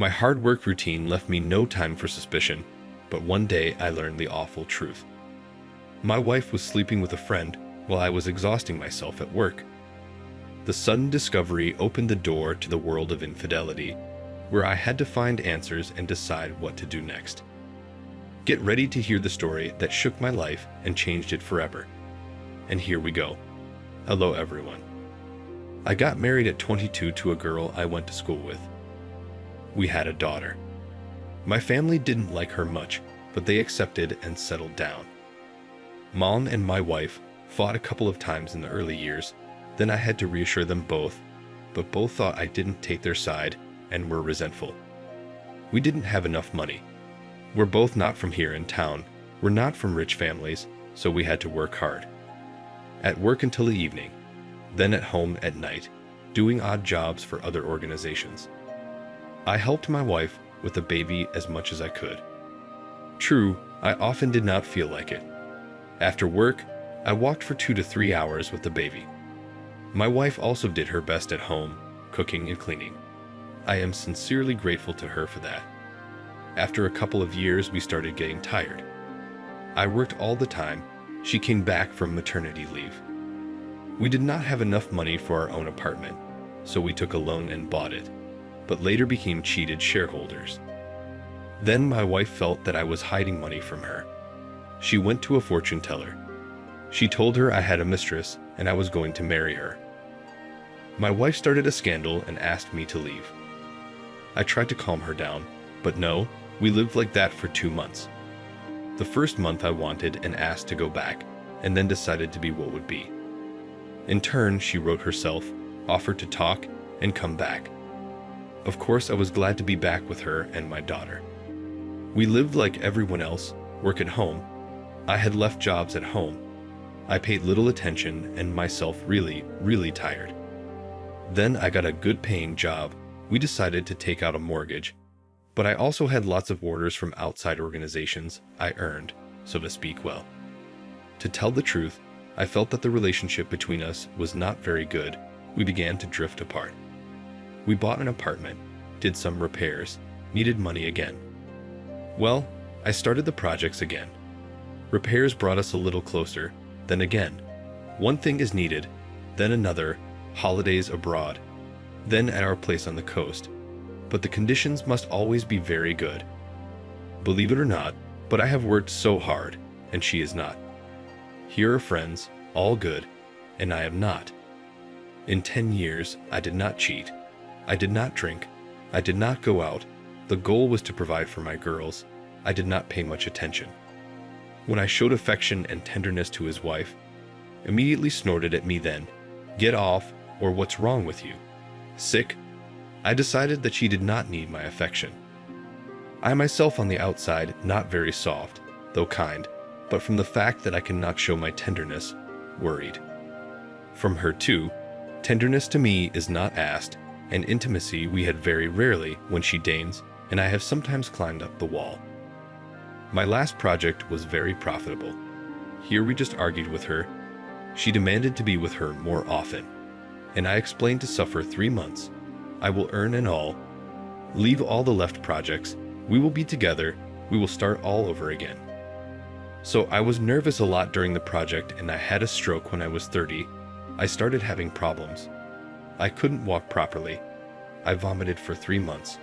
My hard work routine left me no time for suspicion, but one day I learned the awful truth. My wife was sleeping with a friend while I was exhausting myself at work. The sudden discovery opened the door to the world of infidelity, where I had to find answers and decide what to do next. Get ready to hear the story that shook my life and changed it forever. And here we go. Hello everyone. I got married at 22 to a girl I went to school with. We had a daughter. My family didn't like her much, but they accepted and settled down. Mom and my wife fought a couple of times in the early years, then I had to reassure them both, but both thought I didn't take their side and were resentful. We didn't have enough money. We're both not from here in town. We're not from rich families, so we had to work hard. At work until the evening, then at home at night, doing odd jobs for other organizations. I helped my wife with the baby as much as I could. True, I often did not feel like it. After work, I walked for 2 to 3 hours with the baby. My wife also did her best at home, cooking and cleaning. I am sincerely grateful to her for that. After a couple of years, we started getting tired. I worked all the time. She came back from maternity leave. We did not have enough money for our own apartment, so we took a loan and bought it, but later became cheated shareholders. Then my wife felt that I was hiding money from her. She went to a fortune teller. She told her I had a mistress and I was going to marry her. My wife started a scandal and asked me to leave. I tried to calm her down, but no, we lived like that for 2 months. The first month I wanted and asked to go back, and then decided to be what would be. In turn, she wrote herself, offered to talk, and come back. Of course, I was glad to be back with her and my daughter. We lived like everyone else, work at home. I had left jobs at home. I paid little attention and myself really tired. Then I got a good paying job. We decided to take out a mortgage, but I also had lots of orders from outside organizations I earned, so to speak, well. To tell the truth, I felt that the relationship between us was not very good. We began to drift apart. We bought an apartment, did some repairs, needed money again. Well, I started the projects again. Repairs brought us a little closer, then again. One thing is needed, then another, holidays abroad, then at our place on the coast. But the conditions must always be very good. Believe it or not, but I have worked so hard, and she is not. Here are friends, all good, and I am not. In 10 years, I did not cheat. I did not drink. I did not go out. The goal was to provide for my girls. I did not pay much attention. When I showed affection and tenderness to his wife, immediately snorted at me then, "Get off," or "What's wrong with you? Sick?" I decided that she did not need my affection. I myself on the outside, not very soft, though kind, but from the fact that I cannot show my tenderness, worried. From her too, tenderness to me is not asked, and intimacy we had very rarely when she deigns, and I have sometimes climbed up the wall. My last project was very profitable. Here we just argued with her. She demanded to be with her more often, and I explained to suffer 3 months. I will earn and all. Leave all the left projects. We will be together. We will start all over again. So I was nervous a lot during the project, and I had a stroke when I was 30. I started having problems. I couldn't walk properly. I vomited for 3 months.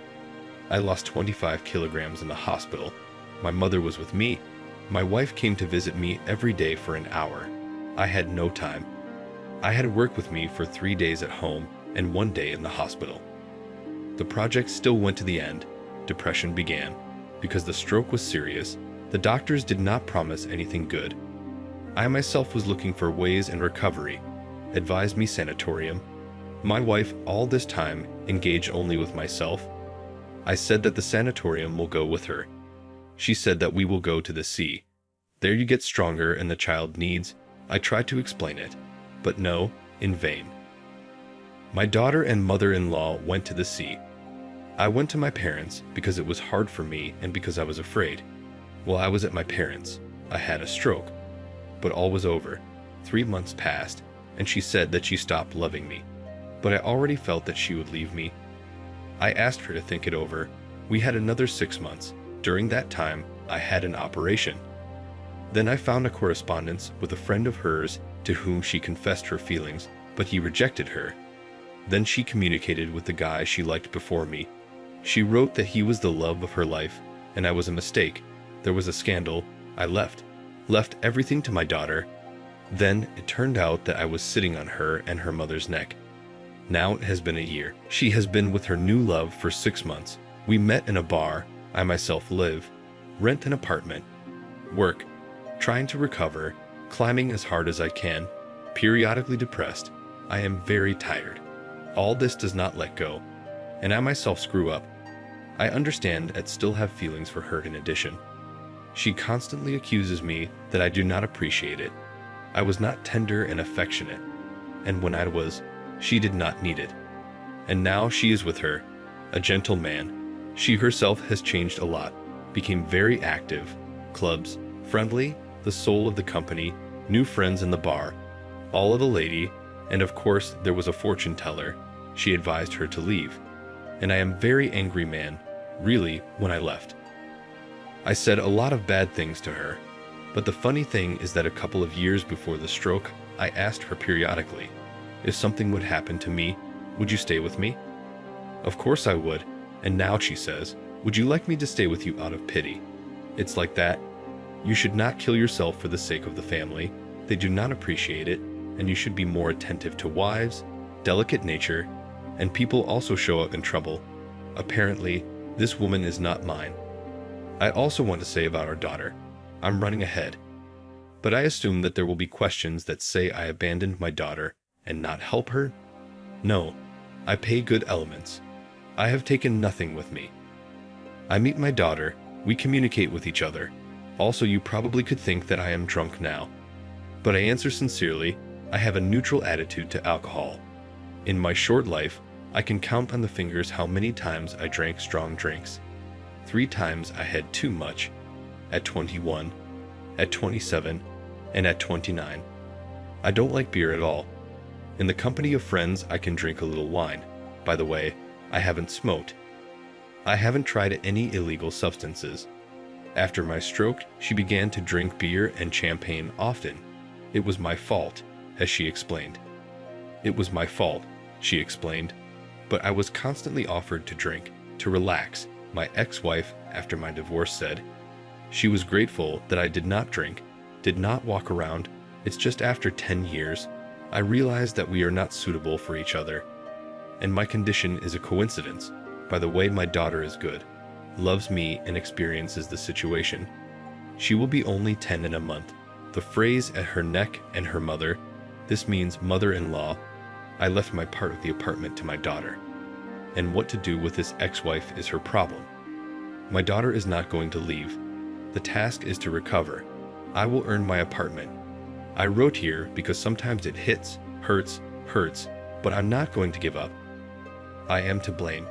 I lost 25 kilograms in the hospital. My mother was with me. My wife came to visit me every day for an hour. I had no time. I had work with me for 3 days at home and 1 day in the hospital. The project still went to the end. Depression began. Because the stroke was serious, the doctors did not promise anything good. I myself was looking for ways and recovery. Advised me sanatorium. My wife all this time engaged only with myself. I said that the sanatorium will go with her. She said that we will go to the sea. There you get stronger and the child needs. I tried to explain it, but no, in vain. My daughter and mother-in-law went to the sea. I went to my parents because it was hard for me and because I was afraid. While I was at my parents', I had a stroke, but all was over. 3 months passed, and she said that she stopped loving me, but I already felt that she would leave me. I asked her to think it over. We had another 6 months. During that time, I had an operation. Then I found a correspondence with a friend of hers to whom she confessed her feelings, but he rejected her. Then she communicated with the guy she liked before me. She wrote that he was the love of her life, and I was a mistake. There was a scandal. I left everything to my daughter. Then it turned out that I was sitting on her and her mother's neck. Now it has been a year. She has been with her new love for 6 months. We met in a bar. I myself live, rent an apartment, work, trying to recover, climbing as hard as I can, periodically depressed. I am very tired. All this does not let go, and I myself screw up. I understand and still have feelings for her in addition. She constantly accuses me that I do not appreciate it. I was not tender and affectionate, and when I was, she did not need it. And now she is with her, a gentle man. She herself has changed a lot, became very active, clubs, friendly, the soul of the company, new friends in the bar, all of the lady, and of course there was a fortune teller. She advised her to leave. And I am very angry man, really, when I left. I said a lot of bad things to her, but the funny thing is that a couple of years before the stroke, I asked her periodically, if something would happen to me, would you stay with me? Of course I would, and now she says, would you like me to stay with you out of pity? It's like that. You should not kill yourself for the sake of the family. They do not appreciate it, and you should be more attentive to wives, delicate nature, and people also show up in trouble. Apparently, this woman is not mine. I also want to say about our daughter. I'm running ahead. But I assume that there will be questions that say I abandoned my daughter and not help her? No, I pay good elements. I have taken nothing with me. I meet my daughter, we communicate with each other. Also, you probably could think that I am drunk now. But I answer sincerely, I have a neutral attitude to alcohol. In my short life, I can count on the fingers how many times I drank strong drinks. 3 times I had too much, at 21, at 27, and at 29. I don't like beer at all. In the company of friends, I can drink a little wine. By the way, I haven't smoked. I haven't tried any illegal substances. After my stroke, she began to drink beer and champagne often. It was my fault, as she explained. It was my fault, she explained, but I was constantly offered to drink, to relax. My ex-wife, after my divorce, said. She was grateful that I did not drink, did not walk around. It's just after 10 years, I realized that we are not suitable for each other. And my condition is a coincidence. By the way, my daughter is good, loves me and experiences the situation. She will be only 10 in a month. The phrase at her neck and her mother, this means mother-in-law. I left my part of the apartment to my daughter. And what to do with this ex-wife is her problem. My daughter is not going to leave. The task is to recover. I will earn my apartment. I wrote here because sometimes it hurts, but I'm not going to give up. I am to blame.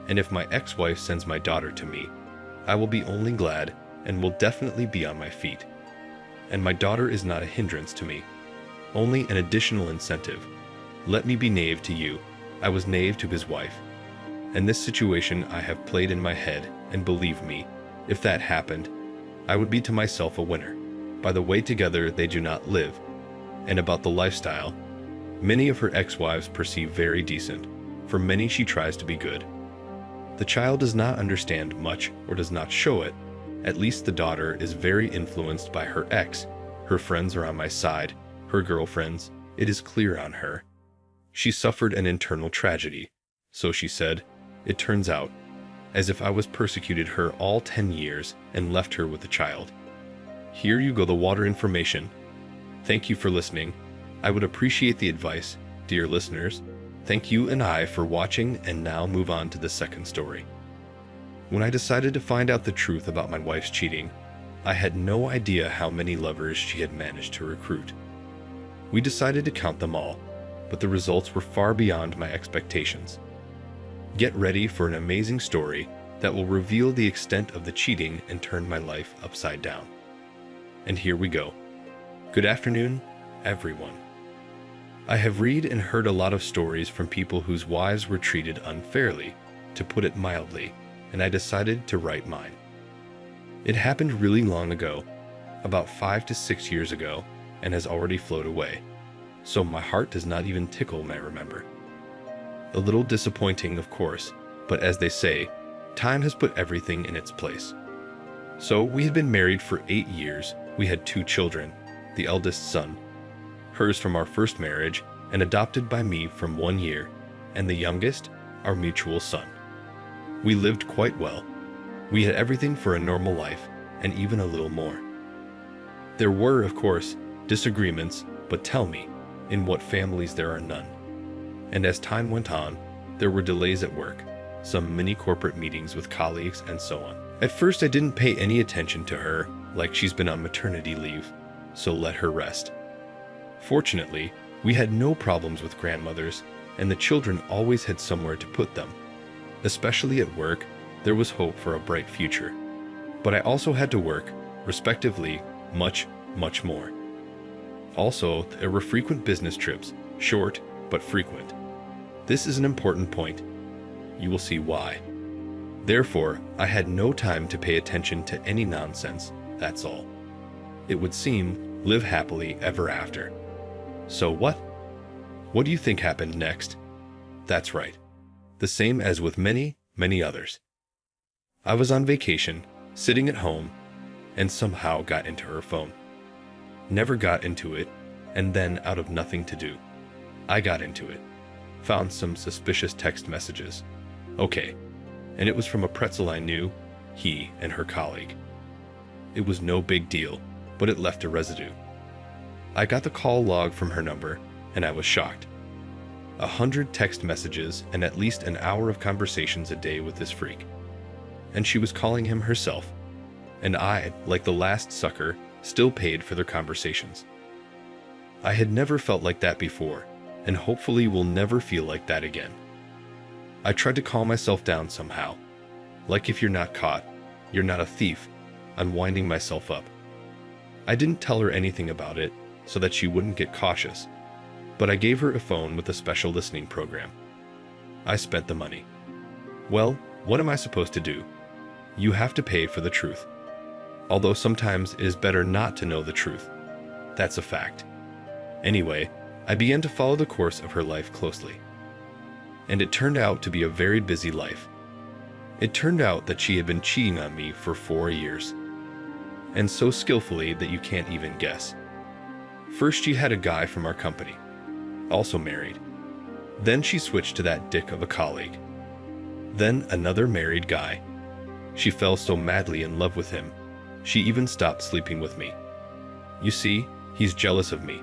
And if my ex-wife sends my daughter to me, I will be only glad and will definitely be on my feet. And my daughter is not a hindrance to me, only an additional incentive. Let me be knave to you. I was knave to his wife. And this situation I have played in my head, and believe me, if that happened, I would be to myself a winner. By the way, together they do not live. And about the lifestyle, many of her ex-wives perceive very decent. For many she tries to be good. The child does not understand much or does not show it. At least the daughter is very influenced by her ex. Her friends are on my side, her girlfriends, it is clear on her. She suffered an internal tragedy, so she said. It turns out, as if I was persecuted her all 10 years and left her with a child. Here you go, the water information. Thank you for listening. I would appreciate the advice, dear listeners. Thank you and I for watching, and now move on to the second story. When I decided to find out the truth about my wife's cheating, I had no idea how many lovers she had managed to recruit. We decided to count them all, but the results were far beyond my expectations. Get ready for an amazing story that will reveal the extent of the cheating and turn my life upside down. And here we go. Good afternoon, everyone. I have read and heard a lot of stories from people whose wives were treated unfairly, to put it mildly. and I decided to write mine. It happened really long ago, about 5 to 6 years ago, and has already flowed away, so my heart does not even tickle when I remember. A little disappointing, of course, but as they say, time has put everything in its place. So we had been married for 8 years. We had 2 children, the eldest son, hers from our first marriage and adopted by me from 1 year, and the youngest, our mutual son. We lived quite well. We had everything for a normal life, and even a little more. There were, of course, disagreements, but tell me, in what families there are none? And as time went on, there were delays at work, some mini corporate meetings with colleagues, and so on. At first I didn't pay any attention to her, like she's been on maternity leave, so let her rest. Fortunately, we had no problems with grandmothers, and the children always had somewhere to put them. Especially at work, there was hope for a bright future. But I also had to work, respectively, much, much more. Also, there were frequent business trips, short but frequent. This is an important point. You will see why. Therefore, I had no time to pay attention to any nonsense, that's all. It would seem, live happily ever after. So what? What do you think happened next? That's right. The same as with many, many others. I was on vacation, sitting at home, and somehow got into her phone. Never got into it, and then out of nothing to do, I got into it. Found some suspicious text messages. Okay, and it was from a pretzel I knew, he and her colleague. It was no big deal, but it left a residue. I got the call log from her number, and I was shocked. 100 text messages and at least an hour of conversations a day with this freak. And she was calling him herself. And I, like the last sucker, still paid for their conversations. I had never felt like that before, and hopefully will never feel like that again. I tried to calm myself down somehow. Like if you're not caught, you're not a thief, unwinding myself up. I didn't tell her anything about it, so that she wouldn't get cautious, but I gave her a phone with a special listening program. I spent the money. Well, what am I supposed to do? You have to pay for the truth. Although sometimes it is better not to know the truth. That's a fact. Anyway, I began to follow the course of her life closely. And it turned out to be a very busy life. It turned out that she had been cheating on me for 4 years. And so skillfully that you can't even guess. First she had a guy from our company, also married. Then she switched to that dick of a colleague. Then another married guy. She fell so madly in love with him, she even stopped sleeping with me. You see, he's jealous of me.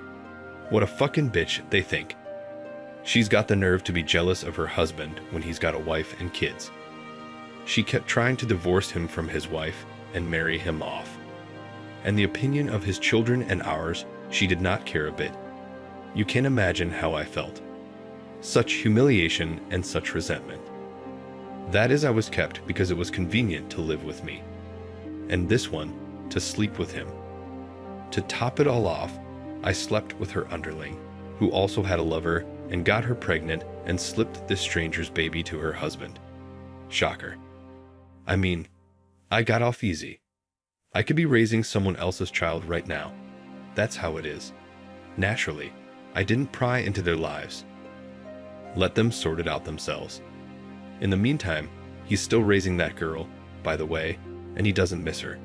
What a fucking bitch, they think. She's got the nerve to be jealous of her husband when he's got a wife and kids. She kept trying to divorce him from his wife and marry him off. And the opinion of his children and ours, she did not care a bit. You can imagine how I felt. Such humiliation and such resentment. That is, I was kept because it was convenient to live with me. And this one, to sleep with him. To top it all off, I slept with her underling, who also had a lover, and got her pregnant and slipped this stranger's baby to her husband. Shocker. I mean, I got off easy. I could be raising someone else's child right now. That's how it is. Naturally, I didn't pry into their lives. Let them sort it out themselves. In the meantime, he's still raising that girl, by the way, and he doesn't miss her.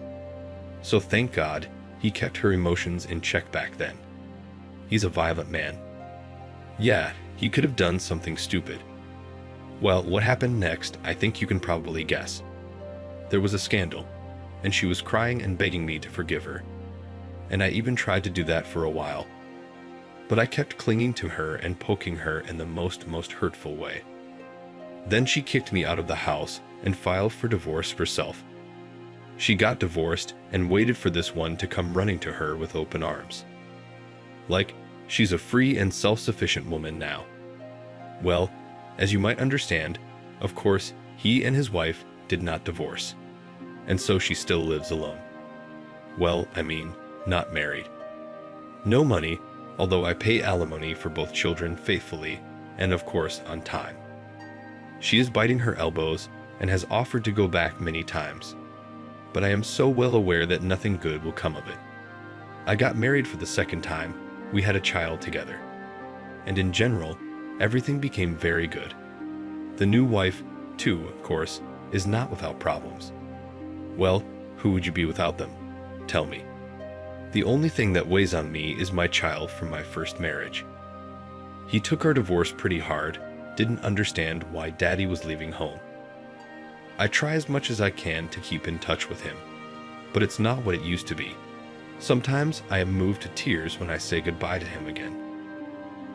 So thank God, he kept her emotions in check back then. He's a violent man. Yeah, he could have done something stupid. Well, what happened next, I think you can probably guess. There was a scandal, and she was crying and begging me to forgive her. And I even tried to do that for a while. But I kept clinging to her and poking her in the most hurtful way. Then she kicked me out of the house and filed for divorce herself. She got divorced and waited for this one to come running to her with open arms. Like, she's a free and self-sufficient woman now. Well, as you might understand, of course, he and his wife did not divorce. And so she still lives alone. Well, I mean, not married. No money, although I pay alimony for both children faithfully and of course on time. She is biting her elbows and has offered to go back many times. But I am so well aware that nothing good will come of it. I got married for the second time, we had a child together. And in general, everything became very good. The new wife, too, of course, is not without problems. Well, who would you be without them? Tell me. The only thing that weighs on me is my child from my first marriage. He took our divorce pretty hard, didn't understand why Daddy was leaving home. I try as much as I can to keep in touch with him, but it's not what it used to be. Sometimes I am moved to tears when I say goodbye to him again.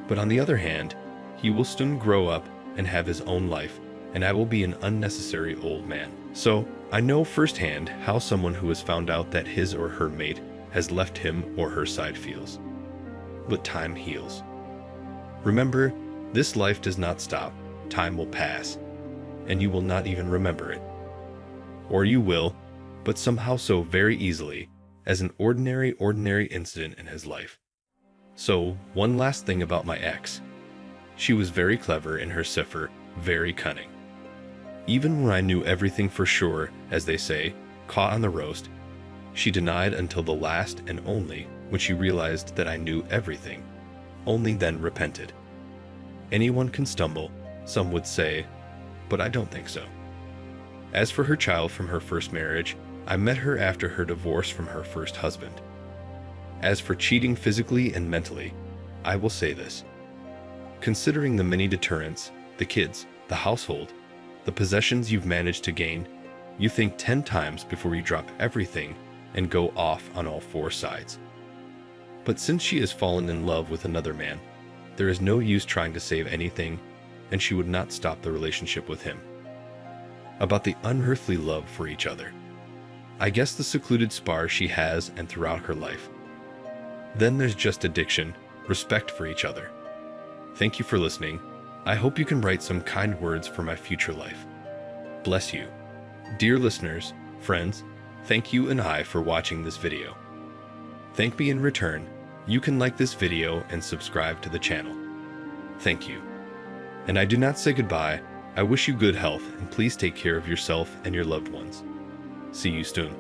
But on the other hand, he will soon grow up and have his own life, and I will be an unnecessary old man. So I know firsthand how someone who has found out that his or her mate has left him or her side feels. But time heals. Remember, this life does not stop. Time will pass, and you will not even remember it. Or you will, but somehow so very easily, as an ordinary incident in his life. So, one last thing about my ex. She was very clever in her cipher, very cunning. Even when I knew everything for sure, as they say, caught on the roast, she denied until the last and only when she realized that I knew everything, only then repented. Anyone can stumble, some would say, but I don't think so. As for her child from her first marriage, I met her after her divorce from her first husband. As for cheating physically and mentally, I will say this. Considering the many deterrents, the kids, the household, the possessions you've managed to gain, you think 10 times before you drop everything and go off on all 4 sides. But since she has fallen in love with another man, there is no use trying to save anything, and she would not stop the relationship with him. About the unearthly love for each other. I guess the secluded spar she has and throughout her life. Then there's just addiction, respect for each other. Thank you for listening. I hope you can write some kind words for my future life. Bless you. Dear listeners, friends, thank you and I for watching this video. Thank me in return. You can like this video and subscribe to the channel. Thank you. And I do not say goodbye. I wish you good health and please take care of yourself and your loved ones. See you soon.